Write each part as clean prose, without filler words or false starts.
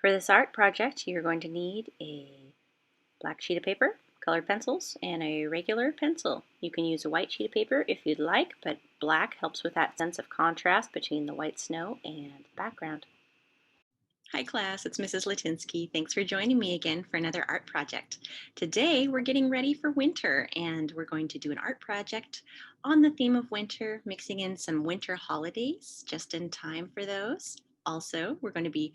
For this art project, you're going to need a black sheet of paper, colored pencils, and a regular pencil. You can use a white sheet of paper if you'd like, but black helps with that sense of contrast between the white snow and the background. Hi class, it's Mrs. Latinsky. Thanks for joining me again for another art project. Today we're getting ready for winter and we're going to do an art project on the theme of winter, mixing in some winter holidays just in time for those. Also, we're going to be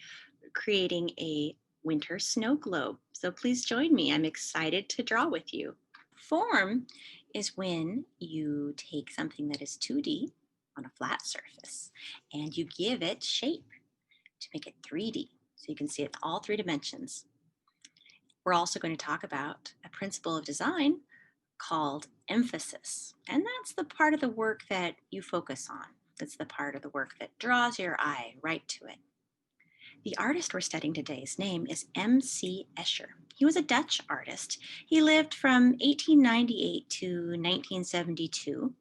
creating a winter snow globe. So please join me. I'm excited to draw with you. Form is when you take something that is 2D on a flat surface and you give it shape to make it 3D so you can see it in all three dimensions. We're also going to talk about a principle of design called emphasis. And that's the part of the work that you focus on. That's the part of the work that draws your eye right to it. The artist we're studying today's name is M.C. Escher. He was a Dutch artist. He lived from 1898 to 1972.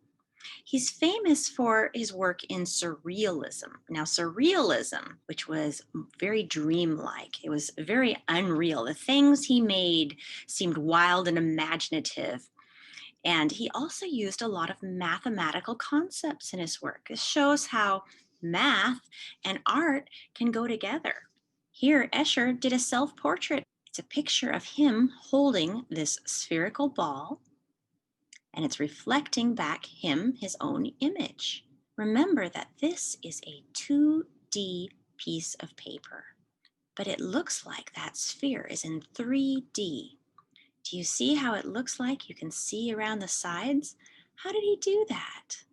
He's famous for his work in surrealism. Now, surrealism, which was very dreamlike, it was very unreal. The things he made seemed wild and imaginative. And he also used a lot of mathematical concepts in his work. This shows how math and art can go together. Here, Escher did a self-portrait. It's a picture of him holding this spherical ball, and it's reflecting back his own image. Remember that this is a 2D piece of paper, but it looks like that sphere is in 3D. Do you see how it looks like you can see around the sides? How did he do that?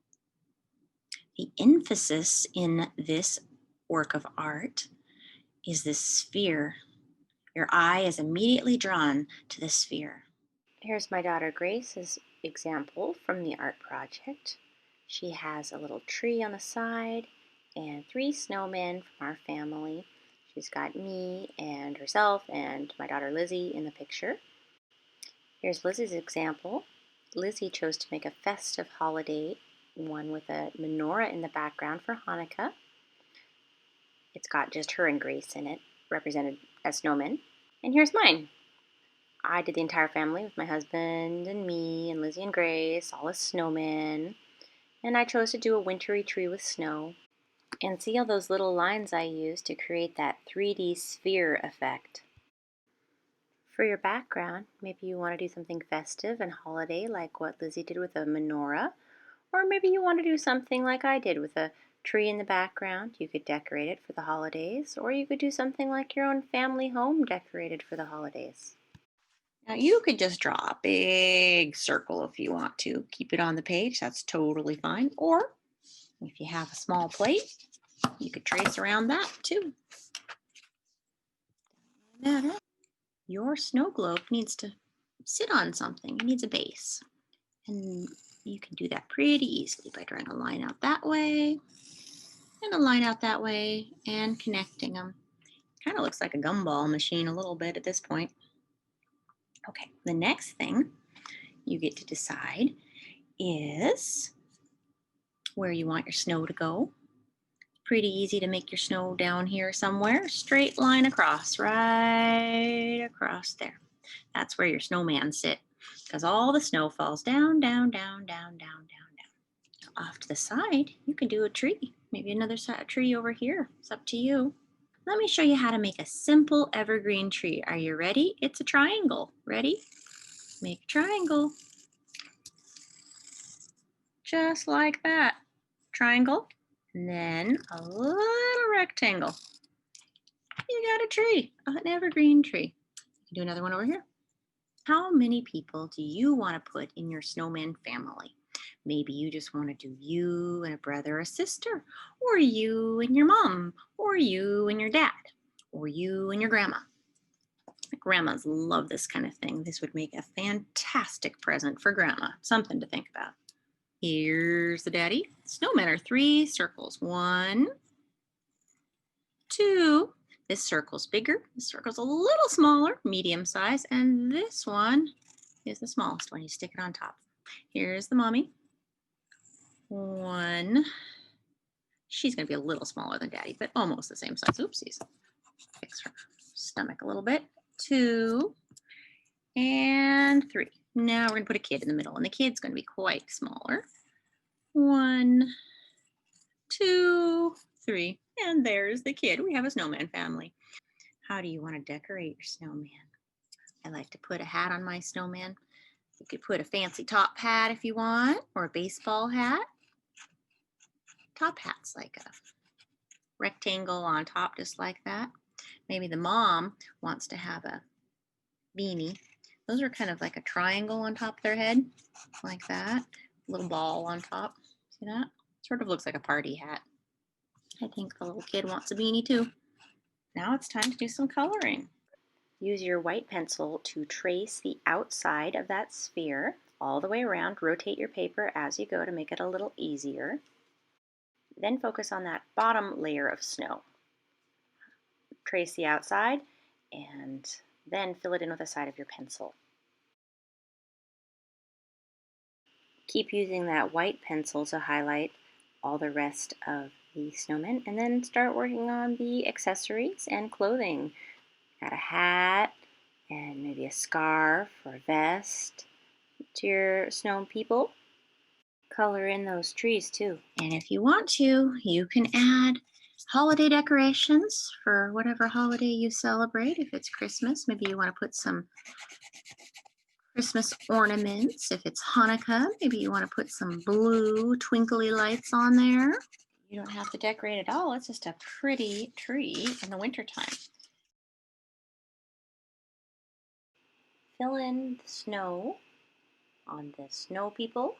The emphasis in this work of art is this sphere. Your eye is immediately drawn to the sphere. Here's my daughter Grace's example from the art project. She has a little tree on the side and 3 snowmen from our family. She's got me and herself and my daughter Lizzie in the picture. Here's Lizzie's example. Lizzie chose to make a festive holiday, one with a menorah in the background for Hanukkah. It's got just her and Grace in it, represented as snowmen. And here's mine. I did the entire family with my husband and me and Lizzie and Grace, all as snowmen. And I chose to do a wintry tree with snow. And see all those little lines I used to create that 3D sphere effect. For your background, maybe you want to do something festive and holiday like what Lizzie did with a menorah. Or maybe you want to do something like I did with a tree in the background. You could decorate it for the holidays. Or you could do something like your own family home decorated for the holidays. Now you could just draw a big circle if you want to. Keep it on the page, that's totally fine. Or if you have a small plate, you could trace around that too. Your snow globe needs to sit on something. It needs a base. And you can do that pretty easily by drawing a line out that way and a line out that way and connecting them. Kind of looks like a gumball machine a little bit at this point. Okay, the next thing you get to decide is where you want your snow to go. Pretty easy to make your snow down here somewhere. Straight line across, right across there. That's where your snowman sit, because all the snow falls down, down, down, down, down, down, down. Off to the side, you can do a tree. Maybe another tree over here. It's up to you. Let me show you how to make a simple evergreen tree. Are you ready? It's a triangle. Ready? Make a triangle. Just like that. Triangle. And then a little rectangle. You got a tree, an evergreen tree. You can do another one over here. How many people do you want to put in your snowman family? Maybe you just want to do you and a brother or sister, or you and your mom, or you and your dad, or you and your grandma. Grandmas love this kind of thing. This would make a fantastic present for grandma. Something to think about. Here's the daddy. Snowmen are 3 circles. 1, 2. This circle's bigger. This circle's a little smaller, medium size. And this one is the smallest one. You stick it on top. Here's the mommy. 1. She's going to be a little smaller than daddy, but almost the same size. Oopsies. Fix her. stomach a little bit. 2 and 3. Now we're going to put a kid in the middle, and the kid's going to be quite smaller. 1, 2, 3, and there's the kid. We have a snowman family. How do you want to decorate your snowman? I like to put a hat on my snowman. You could put a fancy top hat if you want, or a baseball hat. Top hat's like a rectangle on top, just like that. Maybe the mom wants to have a beanie. Those are kind of like a triangle on top of their head, like that. Little ball on top. See that? Sort of looks like a party hat. I think the little kid wants a beanie too. Now it's time to do some coloring. Use your white pencil to trace the outside of that sphere all the way around. Rotate your paper as you go to make it a little easier. Then focus on that bottom layer of snow. Trace the outside and then fill it in with the side of your pencil. Keep using that white pencil to highlight all the rest of the snowman, and then start working on the accessories and clothing. Got a hat and maybe a scarf or a vest to your snow people. Color in those trees too. And if you want to, you can add holiday decorations for whatever holiday you celebrate. If it's Christmas, maybe you want to put some Christmas ornaments. If it's Hanukkah, maybe you want to put some blue twinkly lights on there. You don't have to decorate at all. It's just a pretty tree in the wintertime. Fill in the snow on the snow people.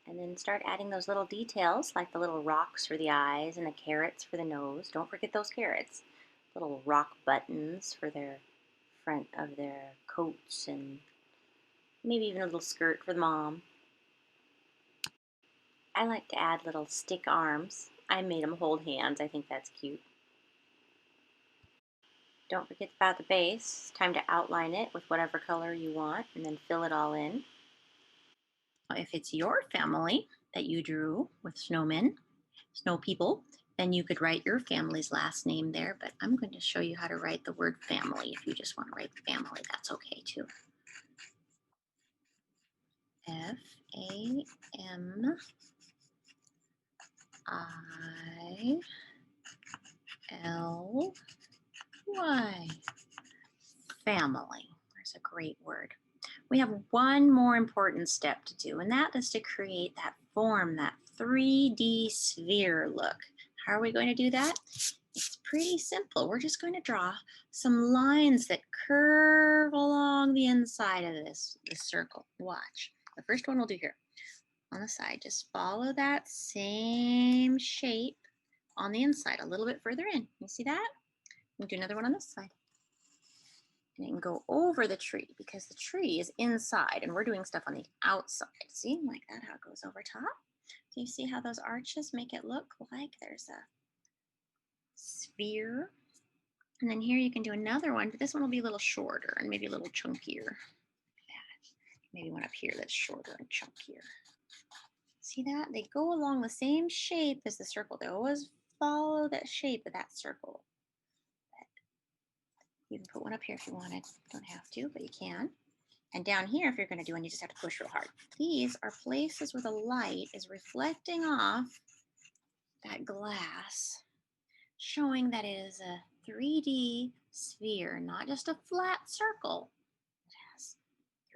And then start adding those little details like the little rocks for the eyes and the carrots for the nose. Don't forget those carrots. Little rock buttons for their front of their coats, and maybe even a little skirt for the mom. I like to add little stick arms. I made them hold hands. I think that's cute. Don't forget about the base. It's time to outline it with whatever color you want and then fill it all in. If it's your family that you drew with snowmen, snow people, then you could write your family's last name there, but I'm going to show you how to write the word family. If you just want to write family, that's okay too. Family. Family. There's a great word. We have one more important step to do, and that is to create that form, that 3D sphere look. How are we going to do that? It's pretty simple. We're just going to draw some lines that curve along the inside of this circle. Watch. The first one we'll do here on the side. Just follow that same shape on the inside a little bit further in. You see that? We'll do another one on this side. And it can go over the tree because the tree is inside and we're doing stuff on the outside. See, like that, how it goes over top. Do you see how those arches make it look like there's a sphere? And then here you can do another one, but this one will be a little shorter and maybe a little chunkier. Maybe one up here that's shorter and chunkier. See that? They go along the same shape as the circle. They always follow that shape of that circle. You can put one up here if you wanted. You don't have to, but you can. And down here, if you're going to do one, you just have to push real hard. These are places where the light is reflecting off that glass, showing that it is a 3D sphere, not just a flat circle. It has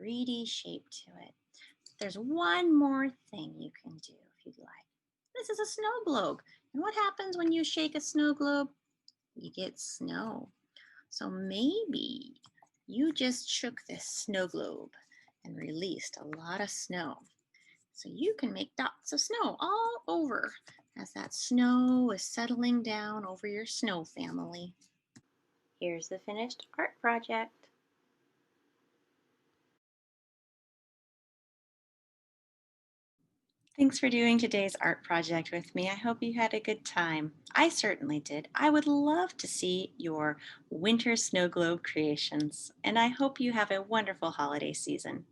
3D shape to it. There's one more thing you can do if you'd like. This is a snow globe. And what happens when you shake a snow globe? You get snow. So maybe you just shook this snow globe and released a lot of snow. So you can make dots of snow all over as that snow is settling down over your snow family. Here's the finished art project. Thanks for doing today's art project with me. I hope you had a good time. I certainly did. I would love to see your winter snow globe creations, and I hope you have a wonderful holiday season.